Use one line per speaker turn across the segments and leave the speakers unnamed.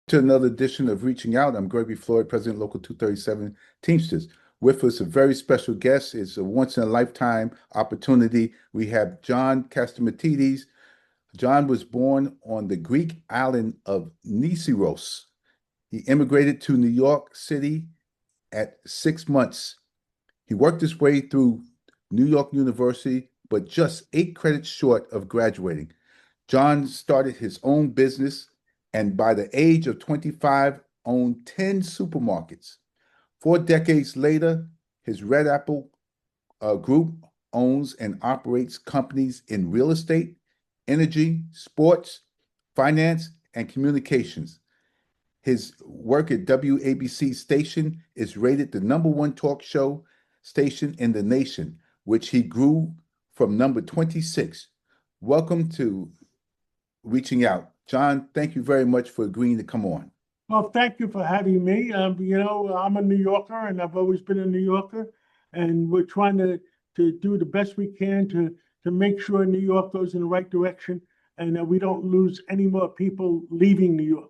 To another edition of Reaching Out. I'm Gregory Floyd, President Local 237 Teamsters. With us, a very special guest. It's a once-in-a-lifetime opportunity. We have John Catsimatidis. John was born on the Greek island of Nisyros. He immigrated to New York City at 6 months. He worked his way through New York University, but just 8 credits short of graduating. John started his own business and by the age of 25, owned 10 supermarkets. 4 decades later, his Red Apple group owns and operates companies in real estate, energy, sports, finance, and communications. His work at WABC station is rated the #1 talk show station in the nation, which he grew from number 26. Welcome to Reaching Out. John, thank you very much for agreeing to come on.
Well, thank you for having me. I'm a New Yorker, and I've always been a New Yorker, and we're trying to do the best we can to make sure New York goes in the right direction, and that we don't lose any more people leaving New York.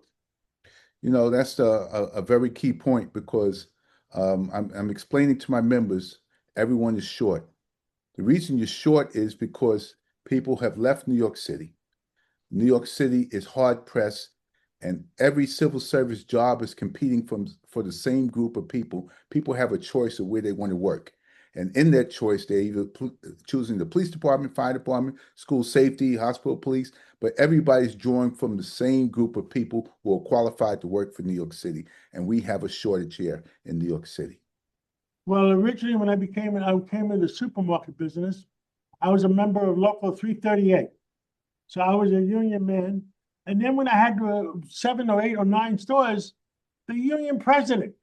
You know, that's a very key point because I'm explaining to my members, everyone is short. The reason you're short is because people have left New York City. New York City is hard pressed, and every civil service job is competing for the same group of people. People have a choice of where they want to work. And in that choice, they're either choosing the police department, fire department, school safety, hospital police, but everybody's drawing from the same group of people who are qualified to work for New York City. And we have a shortage here in New York City.
Well, originally when I came in the supermarket business, I was a member of Local 338. So I was a union man. And then when I had 7 or 8 or 9 stores, the union president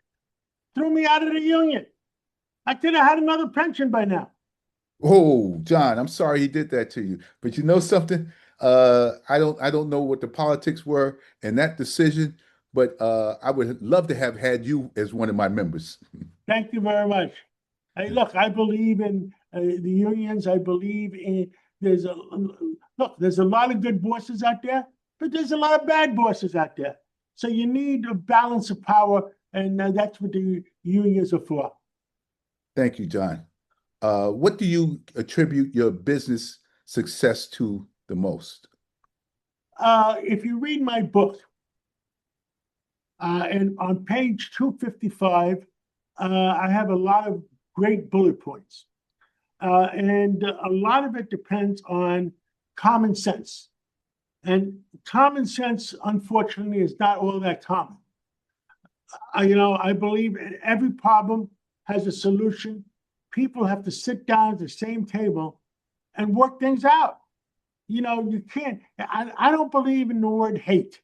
threw me out of the union. I could have had another pension by now.
Oh, John, I'm sorry he did that to you. But you know something? I don't know what the politics were in that decision, but I would love to have had you as one of my members.
Thank you very much. Hey, look, I believe in the unions. I believe in there's a lot of good bosses out there, but there's a lot of bad bosses out there. So you need a balance of power, and that's what the unions are for.
Thank you, John. What do you attribute your business success to the most?
If you read my book, and on page 255, I have a lot of great bullet points. And a lot of it depends on common sense. And common sense, unfortunately, is not all that common. I believe every problem has a solution. People have to sit down at the same table and work things out. You can't, I don't believe in the word hate.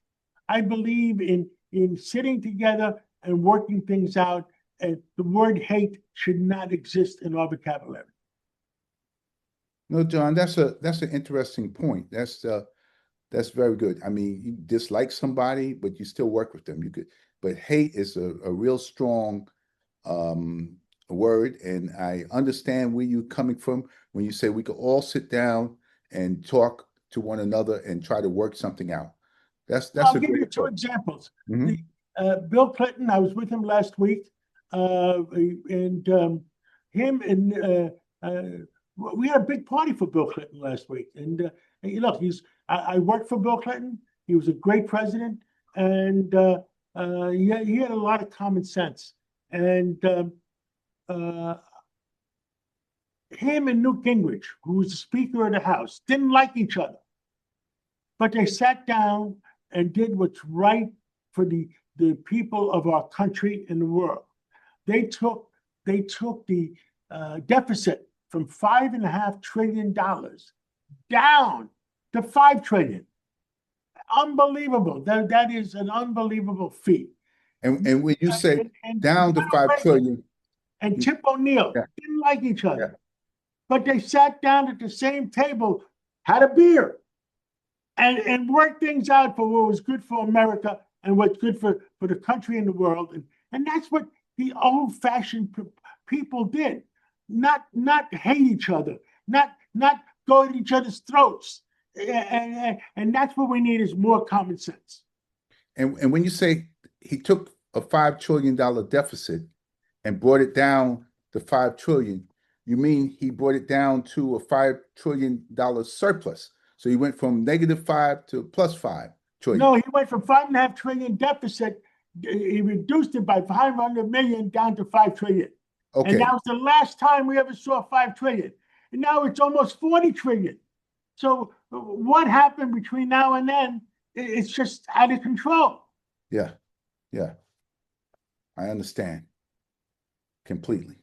I believe in sitting together and working things out. And the word hate should not exist in our vocabulary.
No, John, that's an interesting point. That's very good. I mean, you dislike somebody, but you still work with them. But hate is a real strong word, and I understand where you're coming from when you say we could all sit down and talk to one another and try to work something out.
I'll give you 2 examples.
Mm-hmm.
Bill Clinton, I was with him last week, and him and we had a big party for Bill Clinton last week. And look, I worked for Bill Clinton. He was a great president, and he had a lot of common sense. And him and Newt Gingrich, who was the Speaker of the House, didn't like each other, but they sat down and did what's right for the people of our country and the world. They took the deficit from $5.5 trillion down to $5 trillion. Unbelievable. That is an unbelievable feat.
And when you say down to 5 trillion.
And Tip O'Neill didn't like each other. But they sat down at the same table, had a beer, and worked things out for what was good for America and what's good for the country and the world. And that's what the old-fashioned people did. Not hate each other, not go at each other's throats. And that's what we need is more common sense.
And when you say he took a $5 trillion deficit and brought it down to 5 trillion, you mean he brought it down to a $5 trillion surplus. So he went from -5 to +5 trillion.
No, he went from 5.5 trillion deficit. He reduced it by 500 million down to 5 trillion. And that
Okay.
was the last time we ever saw 5 trillion. And now it's almost 40 trillion. So what happened between now and then? It's just out of control.
Yeah. Yeah. I understand completely.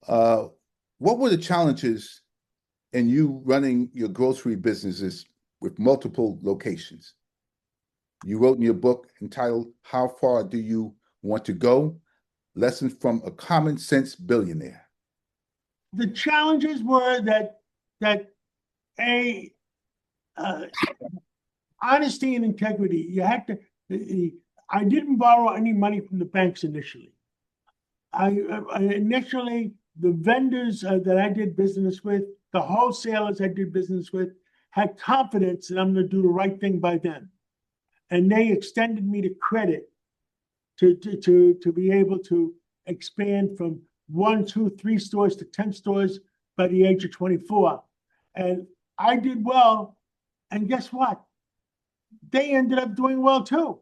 Uh, what were the challenges in you running your grocery businesses with multiple locations? You wrote in your book entitled How Far Do You Want to Go? Lessons from a Common Sense Billionaire.
The challenges were that a honesty and integrity. You had to. I didn't borrow any money from the banks initially. I initially the vendors that I did business with, the wholesalers I did business with, had confidence that I'm going to do the right thing by them, and they extended me the credit to be able to expand from 1, 2, 3 stores to 10 stores by the age of 24. And I did well. And guess what? They ended up doing well too.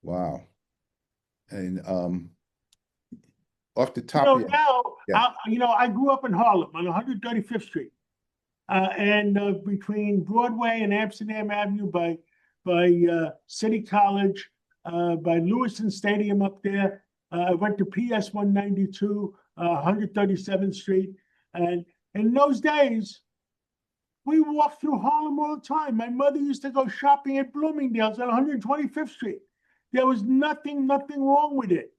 Wow. And off the top of your yeah.
I grew up in Harlem on 135th Street, and between Broadway and Amsterdam Avenue by City College, by Lewiston Stadium up there. I went to PS 192, 137th Street, and in those days, we walked through Harlem all the time. My mother used to go shopping at Bloomingdale's on 125th Street. There was nothing wrong with it.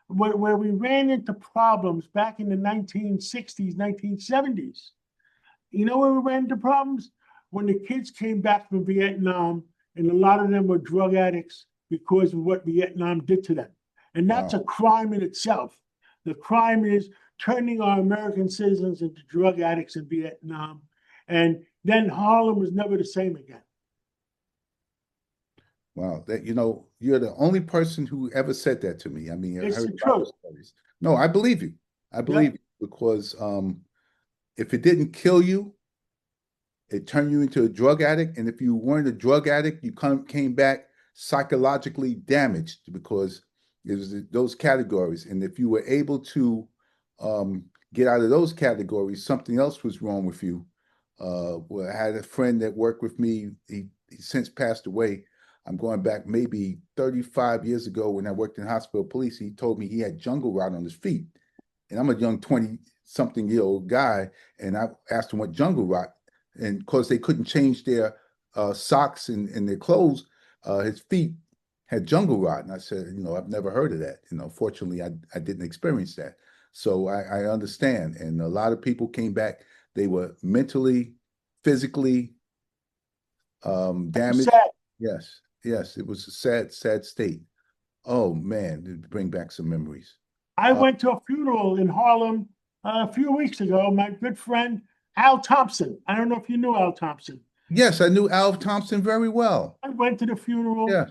Where we ran into problems back in the 1960s, 1970s. You know where we ran into problems? When the kids came back from Vietnam, and a lot of them were drug addicts because of what Vietnam did to them. And that's
Wow.
a crime in itself. The crime is turning our American citizens into drug addicts in Vietnam. And then Harlem was never the same again.
Wow. That you're the only person who ever said that to me. I mean, I
It's
heard
the
a lot of
truth.
stories. No, I believe you. I believe
Yep.
you because if it didn't kill you, it turned you into a drug addict. And if you weren't a drug addict, you came back psychologically damaged because it was those categories. And if you were able to get out of those categories, something else was wrong with you. Well, I had a friend that worked with me. He since passed away. I'm going back maybe 35 years ago when I worked in hospital police. He told me he had jungle rot on his feet. And I'm a young 20-something-year-old guy. And I asked him what jungle rot. And because they couldn't change their socks and their clothes, his feet had jungle rot. And I said, I've never heard of that. Fortunately, I didn't experience that. So I understand. And a lot of people came back. They were mentally, physically damaged.
Sad.
Yes, yes, it was a sad, sad state. Oh man, it bring back some memories.
I
Uh,
went to a funeral in Harlem a few weeks ago. My good friend Al Thompson. I don't know if you knew Al Thompson.
yes, I knew Alf Thompson very well.
I went to the funeral.
Yeah.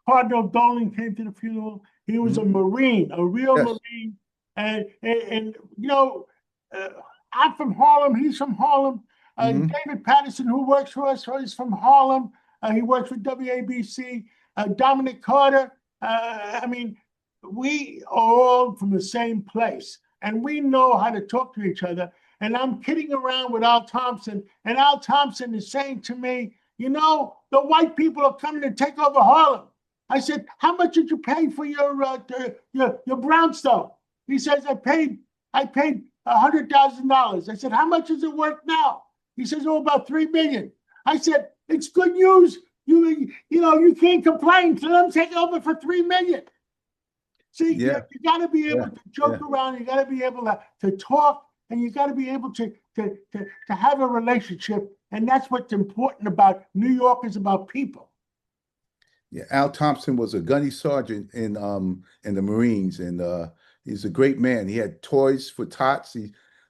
Cardinal Dolan came to the funeral. He was a
Mhm.
Marine, a real
Yes.
Marine. And uh, I'm from Harlem. He's from Harlem.
Hmm.
David Patterson, who works for us, is from Harlem. He works with WABC. Dominic Carter. I mean, we are all from the same place, and we know how to talk to each other. And I'm kidding around with Al Thompson, and Al Thompson is saying to me, the white people are coming to take over Harlem. I said, how much did you pay for your brownstone? He says, I paid $100,000. I said, how much is it worth now? He says, oh, about 3 million. I said, it's good news. You can't complain. So let them take over for 3 million. See, you
Yeah,
got to be able
yeah,
to
yeah,
joke around. You got to be able to talk, and you got to be able to have a relationship. And that's what's important about New York is about people.
yeah. Al Thompson was a gunny sergeant in the Marines, and he's a great man. He had Toys for Tots.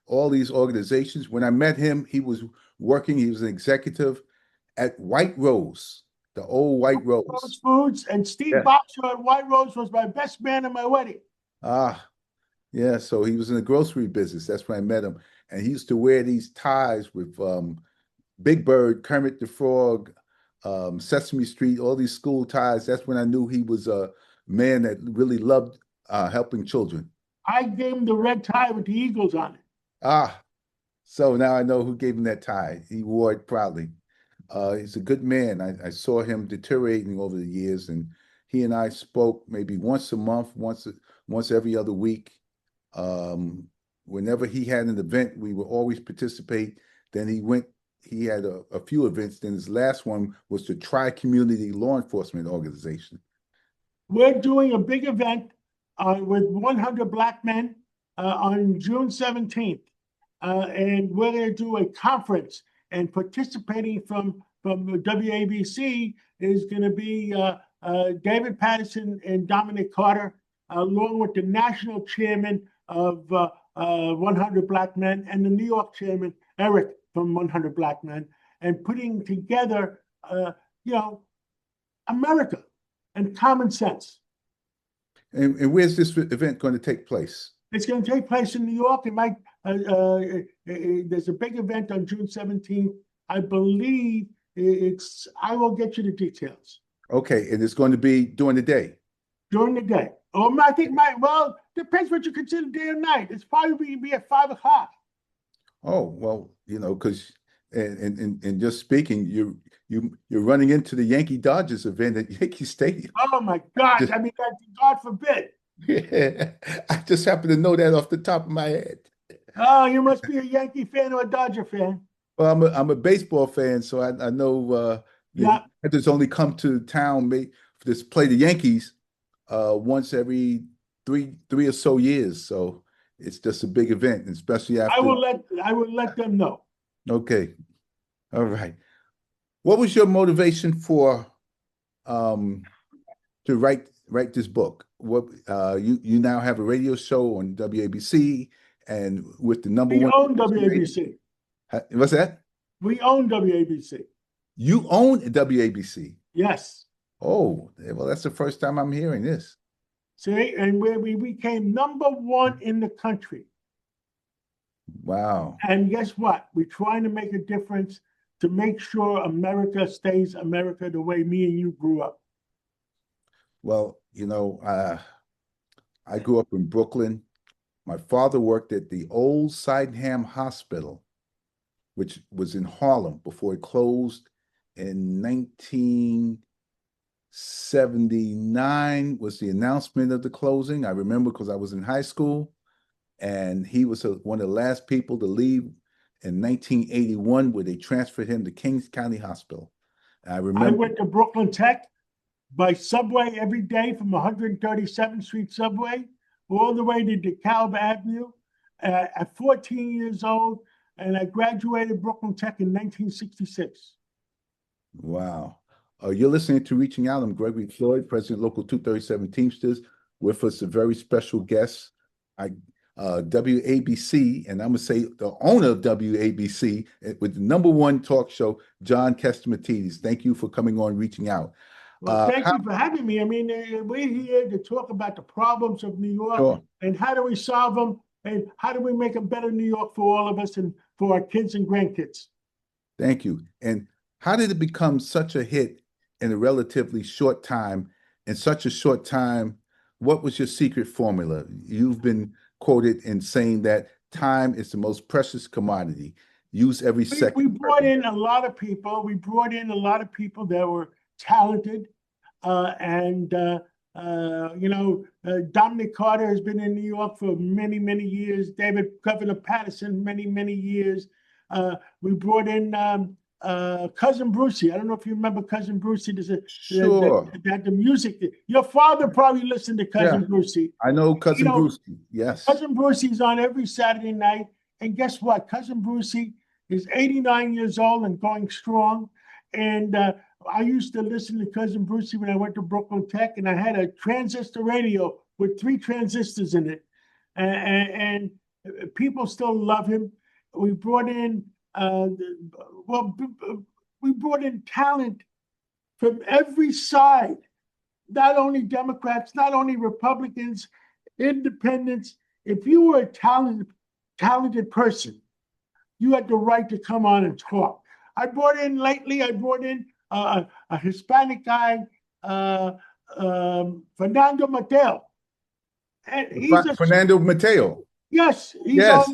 All these organizations. When I met him, he was working. He was an executive at White Rose. the old White
Rose
Rose.
Foods, and Steve
Yeah.
Boxer at White Rose was my best man at my wedding.
Ah, yeah. So he was in the grocery business. That's when I met him. And he used to wear these ties with Big Bird, Kermit the Frog, Sesame Street, all these school ties. That's when I knew he was a man that really loved helping children.
I gave him the red tie with the Eagles on it.
Ah, so now I know who gave him that tie. He wore it proudly. He's a good man. I saw him deteriorating over the years, and he and I spoke maybe once a month, once every other week. Whenever he had an event, we would always participate. Then he had a few events. Then his last one was the Tri-Community Law Enforcement Organization.
We're doing a big event with 100 Black men on June 17th. And we're going to do a conference. And participating from WABC is going to be David Patterson and Dominic Carter, along with the national chairman of 100 Black Men and the New York chairman, Eric from 100 Black Men, and putting together, you know, America and common sense.
And where's this event going to take place?
It's going to take place in New York. It might. There's a big event on June 17th. I believe it's. I will get you the details
Okay, and it's going to be during the day.
during the day. Or I think well, depends what you consider day or night. It's probably be at 5 o'clock.
Oh, well, because and just speaking, you're running into the Yankee Dodgers event at Yankee Stadium.
Oh my God!
Just,
I mean, God forbid.
yeah, I just happen to know that off the top of my head.
Oh, you must be a Yankee fan or a Dodger fan.
Well, I'm a baseball fan, so I know the
Yeah,
Dodgers only come to town to play the Yankees once every three or so years. So it's just a big event, especially after.
I will let them know.
Okay, all right. What was your motivation for um to write this book? What you now have a radio show on WABC and with the number
We
one.
own WABC.
What's that?
We own WABC.
You own WABC.
Yes.
Oh, well, that's the first time I'm hearing this.
See, and where we became #1 in the country.
Wow.
And guess what? We're trying to make a difference to make sure America stays America the way me and you grew up.
Well, I grew up in Brooklyn. My father worked at the old Sydenham Hospital, which was in Harlem before it closed in 1979 was the announcement of the closing. I remember because I was in high school, and he was one of the last people to leave in 1981, where they transferred him to Kings County Hospital. And I
I
remember.
went to Brooklyn Tech by subway every day from 137th Street subway all the way to DeKalb Avenue at 14 years old. And I graduated Brooklyn Tech in 1966.
Wow. You're listening to Reaching Out. I'm Gregory Floyd, President Local 237 Teamsters. With us, a very special guest, WABC, and I'm going to say the owner of WABC with the #1 talk show, John Catsimatidis. Thank you for coming on Reaching Out.
Well, thank you for having me. I mean, we're here to talk about the problems of New York
Sure.
and how do we solve them and how do we make a better New York for all of us and for our kids and grandkids.
Thank you. And how did it become such a hit in a relatively short time? In such a short time, what was your secret formula? You've been quoted in saying that time is the most precious commodity. Use every second.
We brought in a lot of people. We brought in a lot of people that were talented. Dominic Carter has been in New York for many, many years. Governor Patterson, many, many years. We brought in Cousin Brucey. I don't know if you remember Cousin Brucey.
Sure.
The music. Your father probably listened to Cousin Brucey.
I know Cousin Brucey. Yes.
Cousin Brucey's on every Saturday night. And guess what? Cousin Brucey is 89 years old and going strong. And I used to listen to Cousin Brucey when I went to Brooklyn Tech, and I had a transistor radio with 3 transistors in it. And people still love him. We brought in, we brought in talent from every side, not only Democrats, not only Republicans, independents. If you were a talented person, you had the right to come on and talk. I brought in a Hispanic guy, Fernando Mateo. And
Fernando Mateo.
Yes,
Yes.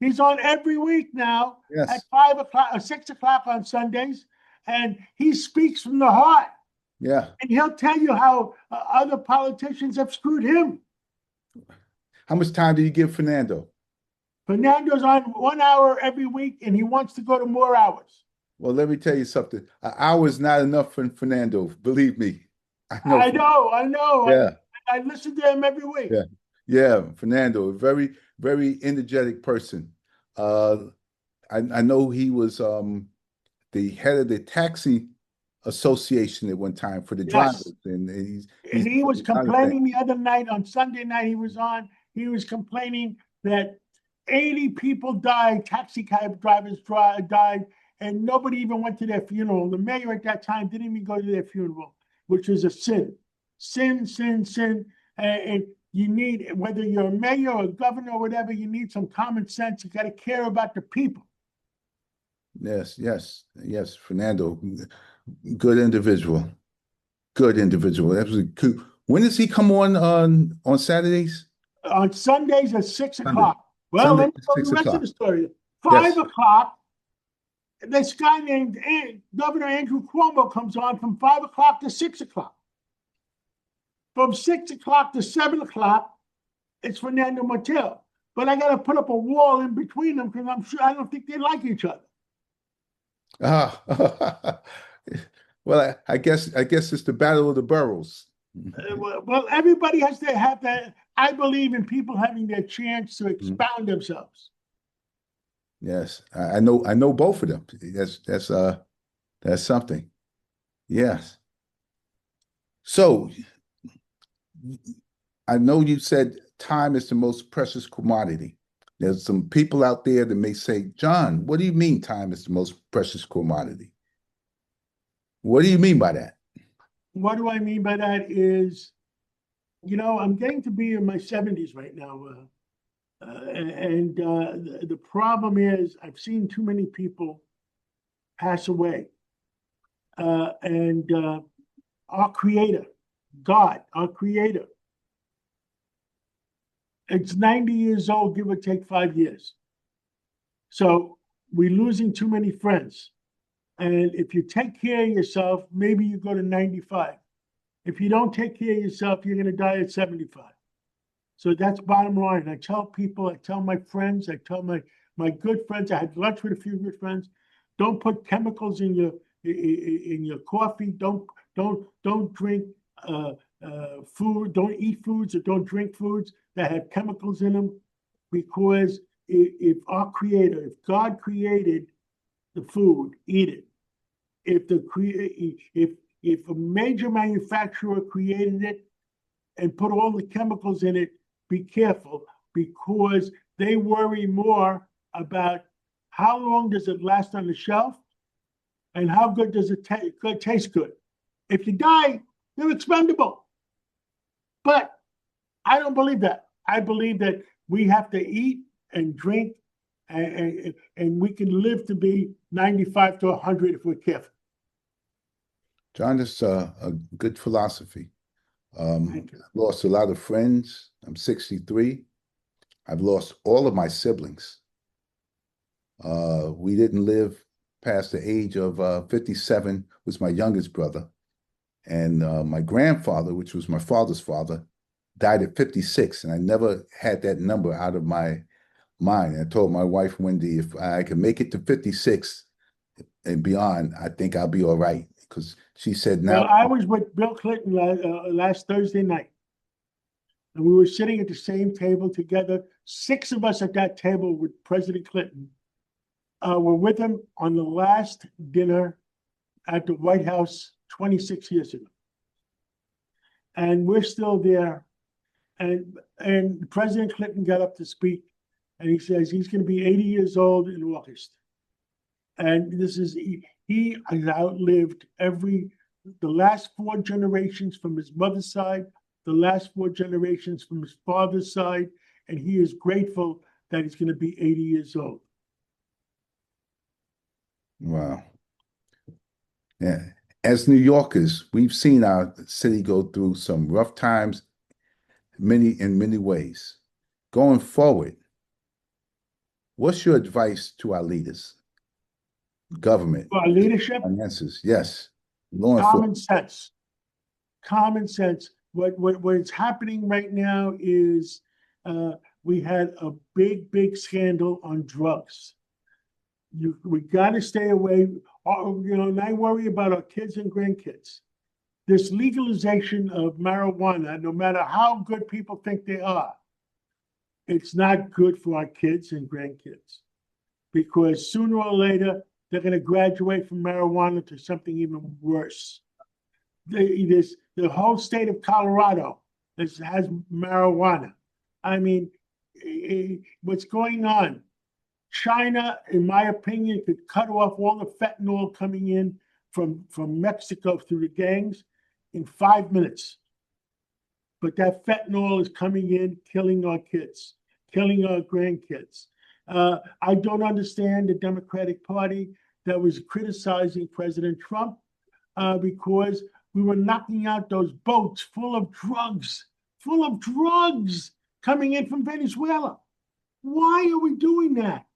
He's on every week now at
Yes.
5 o'clock or 6 o'clock on Sundays, and he speaks from the heart.
Yeah.
And he'll tell you how other politicians have screwed him.
How much time do you give Fernando?
Fernando's on 1 hour every week, and he wants to go to more hours.
Well, let me tell you something. An hour is not enough for Fernando. Believe me.
I know.
Yeah.
I listen to him every week.
Yeah. Yeah. Fernando, a very, very energetic person. I know he was the head of the taxi association at one time for the drivers, and
and he was complaining the other night on Sunday night. He was complaining that 80 people died, taxi cab drivers died, and nobody even went to their funeral. The mayor at that time didn't even go to their funeral, which was a sin. Sin. And you need, whether you're a mayor or a governor or whatever, you need some common sense. You got to care about the people.
Yes. Fernando, good individual. Good individual. Absolutely. When does he come on Saturdays?
On Sundays at 6
Sunday.
o'clock. Well,
Sunday
let me tell
at
you
6
the rest of
o'clock.
the story.
Yes.
5 o'clock, this guy named Governor Andrew Cuomo comes on from 5 o'clock to 6 o'clock. From 6 o'clock to 7 o'clock, it's Fernando Mateo. But I got to put up a wall in between them because I don't think they like each other.
Well, I guess it's the battle of the boroughs.
Well, everybody has to have that. I believe in people having their chance to expound themselves.
Yes, I know both of them. That's something. Yes. So I know you said time is the most precious commodity. There's some people out there that may say, John, what do you mean time is the most precious commodity? What do you mean by that?
What do I mean by that is, I'm getting to be in my 70s right now. And the problem is I've seen too many people pass away. And our creator, God, our creator, it's 90 years old, give or take 5 years. So we're losing too many friends. And if you take care of yourself, maybe you go to 95. If you don't take care of yourself, you're going to die at 75. So that's bottom line. I tell people, I tell my friends, I tell my good friends, I had lunch with a few good friends, don't put chemicals in your coffee. Don't drink food. Don't eat foods or don't drink foods that have chemicals in them, because if our creator, if God created the food, eat it. If a major manufacturer created it and put all the chemicals in it, be careful, because they worry more about how long does it last on the shelf and how good does it taste good. If you die, you're expendable. But I don't believe that. I believe that we have to eat and drink, and we can live to be 95 to 100 if we're careful.
John, that's a good philosophy. I've lost a lot of friends. I'm 63. I've lost all of my siblings. We didn't live past the age of 57, was my youngest brother. And my grandfather, which was my father's father, died at 56. And I never had that number out of my mind. I told my wife, Wendy, if I can make it to 56 and beyond, I think I'll be all right. Because she said now.
Well, I was with Bill Clinton last Thursday night. And we were sitting at the same table together. 6 of us at that table with President Clinton were with him on the last dinner at the White House 26 years ago. And we're still there. And President Clinton got up to speak, and he says he's going to be 80 years old in August. And he has outlived every the last 4 generations from his mother's side, the last 4 generations from his father's side, and he is grateful that he's going to be 80 years old.
Wow. Yeah. As New Yorkers, we've seen our city go through some rough times, in many ways. Going forward, what's your advice to our leaders, government,
For our leadership,
finances? Yes, law
common
enforcement.
sense. Common sense. What's happening right now is we had a big scandal on drugs. We got to stay away. And I worry about our kids and grandkids. This legalization of marijuana, no matter how good people think they are, it's not good for our kids and grandkids, because sooner or later they're going to graduate from marijuana to something even worse. The whole state of Colorado has marijuana. I mean, what's going on? China, in my opinion, could cut off all the fentanyl coming in from Mexico through the gangs in 5 minutes. But that fentanyl is coming in, killing our kids, killing our grandkids. I don't understand the Democratic Party that was criticizing President Trump because we were knocking out those boats full of drugs coming in from Venezuela. Why are we doing that?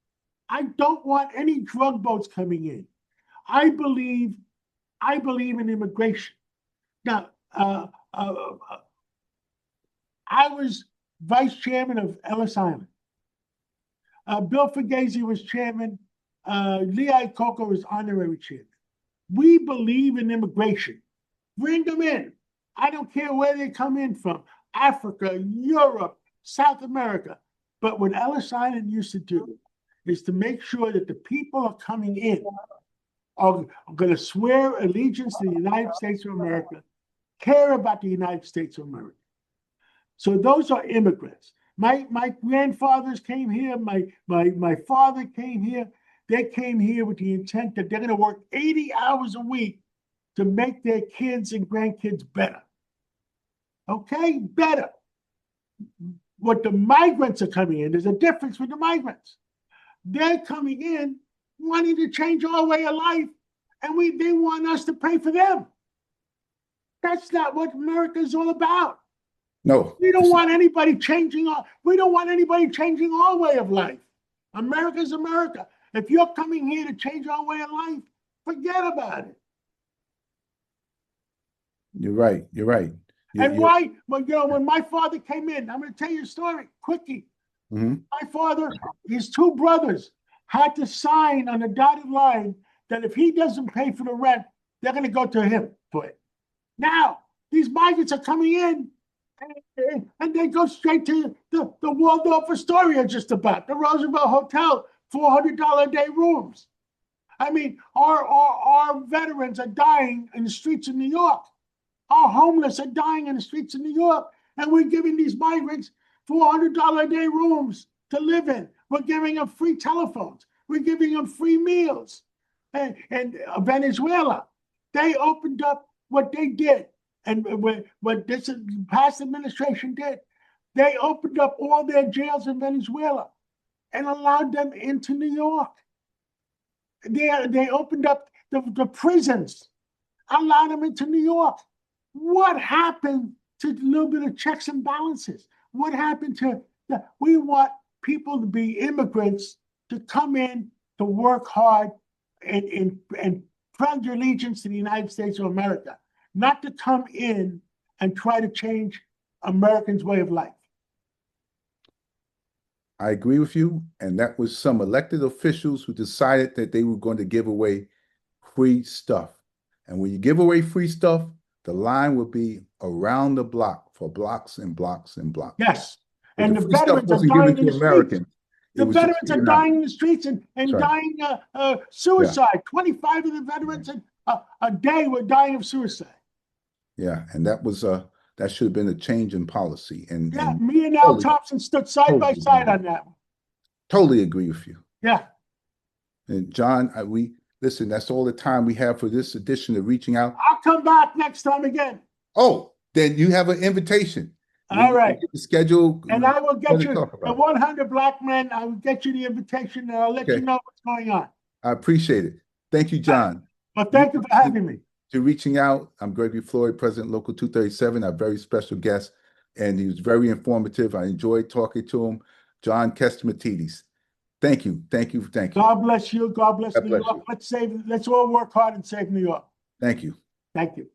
I don't want any drug boats coming in. I believe in immigration. Now, I was vice chairman of Ellis Island. Bill Fugazi was chairman. Lee Iacocca was honorary chairman. We believe in immigration. Bring them in. I don't care where they come in from, Africa, Europe, South America. But what Ellis Island used to do is to make sure that the people are coming in are going to swear allegiance to the United States of America, care about the United States of America. So those are immigrants. My grandfathers came here. My father came here. They came here with the intent that they're going to work 80 hours a week to make their kids and grandkids better. Okay, better. What the migrants are coming in, there's a difference with the migrants. They're coming in wanting to change our way of life, and they want us to pay for them. That's not what America is all about.
No,
we don't want anybody changing our way of life. America's America. If you're coming here to change our way of life, forget about it.
You're right. You're right.
Why? Well, when my father came in, I'm going to tell you a story, quickie.
Mm-hmm.
My father, his 2 brothers had to sign on a dotted line that if he doesn't pay for the rent, they're going to go to him for it. Now, these migrants are coming in, and they go straight to the Waldorf Astoria, just about the Roosevelt Hotel, $400 a day rooms. I mean, our veterans are dying in the streets of New York. Our homeless are dying in the streets of New York, and we're giving these migrants $400 a day rooms to live in. We're giving them free telephones. We're giving them free meals. And Venezuela, they opened up what they did, and what this past administration did. They opened up all their jails in Venezuela and allowed them into New York. They opened up the prisons, allowed them into New York. What happened to a little bit of checks and balances? What happened to we want people to be immigrants, to come in, to work hard, and pledge allegiance to the United States of America, not to come in and try to change Americans' way of life.
I agree with you. And that was some elected officials who decided that they were going to give away free stuff. And when you give away free stuff, the line will be around the block for blocks and blocks and blocks.
Yes.
But
And the veterans are dying in the streets. The veterans are dying in the streets and dying suicide. Yeah. 25 of the veterans a day were dying of suicide.
Yeah, and that should have been a change in policy. And
me and Al Thompson stood side by side on that one.
Totally agree with you.
Yeah.
And John, listen, that's all the time we have for this edition of Reaching Out.
I'll come back next time again.
Oh, then you have an invitation.
All right.
Get the schedule.
And I will get you
talk
the
about it.
100 Black Men. I will get you the invitation, and I'll let you
Okay.
know what's going on.
I appreciate it. Thank you, John.
But thank you for having me.
To reaching out. I'm Gregory Floyd, President Local 237, our very special guest, and he was very informative. I enjoyed talking to him. John Catsimatidis. Thank you. Thank you. Thank you.
God bless you. God bless
God
New
bless
York.
you.
Let's all work hard and save New York.
Thank you.
Thank you.